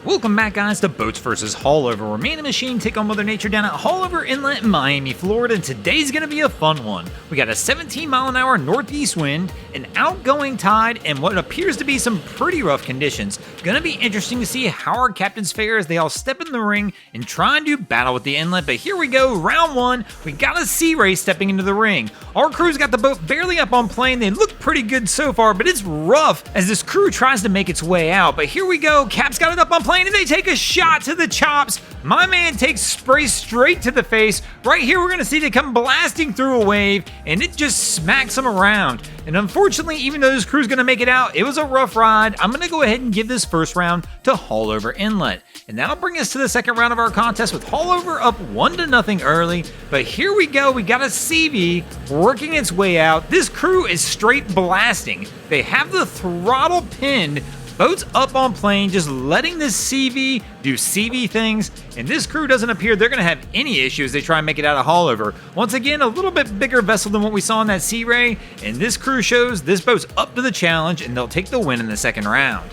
Welcome back, guys, to Boats vs. Haulover, where man and machine take on Mother Nature down at Haulover Inlet in Miami, Florida, and today's going to be a fun one. We got a 17-mile-an-hour northeast wind, an outgoing tide, and what appears to be some pretty rough conditions. Going to be interesting to see how our captains fare as they all step in the ring and try and do battle with the inlet, but here we go, round one. We got a sea ray stepping into the ring. Our crew's got the boat barely up on plane. They look pretty good so far, but it's rough as this crew tries to make its way out, but here we go. Cap's got it up on plane. And they take a shot to the chops. My man takes spray straight to the face. Right here, we're going to see they come blasting through a wave, and it just smacks them around. And unfortunately, even though this crew's going to make it out, it was a rough ride. I'm going to go ahead and give this first round to Haulover Inlet. And that'll bring us to the second round of our contest with Haulover up 1-0 early. But here we go. We got a CV working its way out. This crew is straight blasting. They have the throttle pinned. Boats up on plane, just letting this CV do CV things, and this crew doesn't appear they're going to have any issues as they try and make it out of Haulover. Once again, a little bit bigger vessel than what we saw in that Sea Ray, and this crew shows this boat's up to the challenge, and they'll take the win in the second round.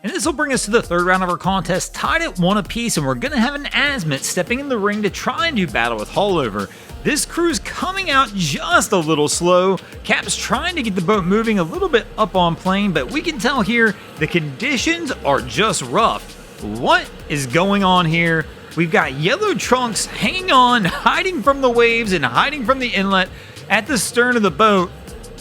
And this will bring us to the third round of our contest, tied at 1 apiece, and we're going to have an Azimut stepping in the ring to try and do battle with Haulover. This crew's coming out just a little slow. Cap's trying to get the boat moving a little bit up on plane, but we can tell here the conditions are just rough. What is going on here? We've got yellow trunks hanging on, hiding from the waves and hiding from the inlet at the stern of the boat.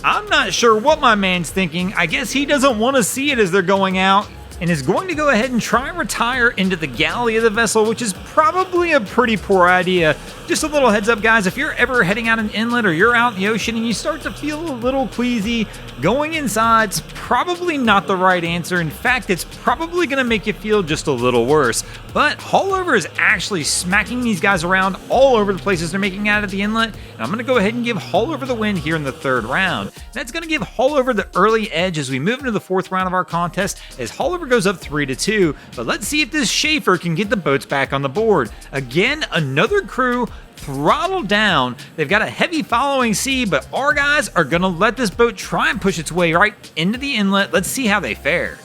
I'm not sure what my man's thinking. I guess he doesn't want to see it as they're going out, and is going to go ahead and try and retire into the galley of the vessel, which is probably a pretty poor idea. Just a little heads up, guys, if you're ever heading out an inlet or you're out in the ocean and you start to feel a little queasy, going inside's probably not the right answer. In fact, it's probably going to make you feel just a little worse. But Haulover is actually smacking these guys around all over the places they're making out of the inlet, and I'm going to go ahead and give Haulover the win here in the third round. That's going to give Haulover the early edge as we move into the fourth round of our contest, as Haulover goes up 3-2, but let's see if this Schaefer can get the boats back on the board. Again, another crew throttled down. They've got a heavy following sea, but our guys are going to let this boat try and push its way right into the inlet. Let's see how they fare.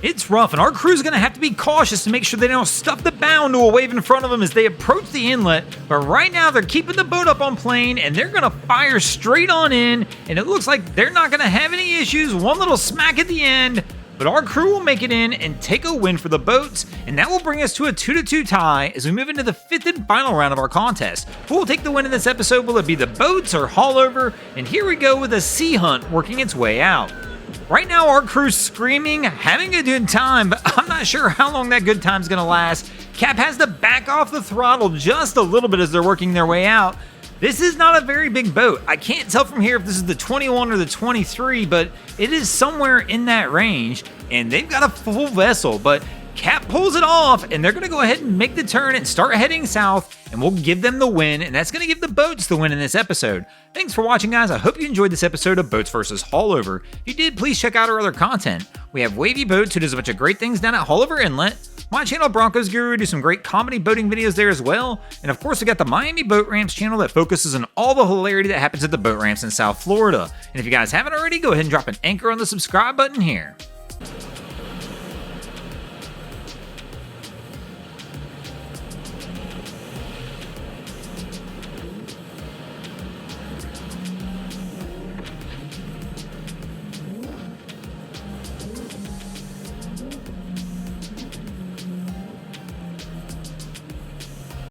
It's rough, and our crew's going to have to be cautious to make sure they don't stuff the bow into a wave in front of them as they approach the inlet. But right now, they're keeping the boat up on plane, and they're going to fire straight on in, and it looks like they're not going to have any issues. One little smack at the end, but our crew will make it in and take a win for the boats, and that will bring us to a 2-2 tie as we move into the fifth and final round of our contest. Who will take the win in this episode? Will it be the boats or Haulover? And here we go with a sea hunt working its way out. Right now, our crew's screaming, having a good time, but I'm not sure how long that good time's going to last. Cap has to back off the throttle just a little bit as they're working their way out. This is not a very big boat. I can't tell from here if this is the 21 or the 23, but it is somewhere in that range, and they've got a full vessel, but Cap pulls it off, and they're going to go ahead and make the turn and start heading south, and we'll give them the win, and that's going to give the boats the win in this episode. Thanks for watching, guys. I hope you enjoyed this episode of Boats vs. Haulover. If you did, please check out our other content. We have Wavy Boats, who does a bunch of great things down at Haulover Inlet. My channel, Broncos Guru, do some great comedy boating videos there as well. And of course, we got the Miami Boat Ramps channel that focuses on all the hilarity that happens at the boat ramps in South Florida. And if you guys haven't already, go ahead and drop an anchor on the subscribe button here.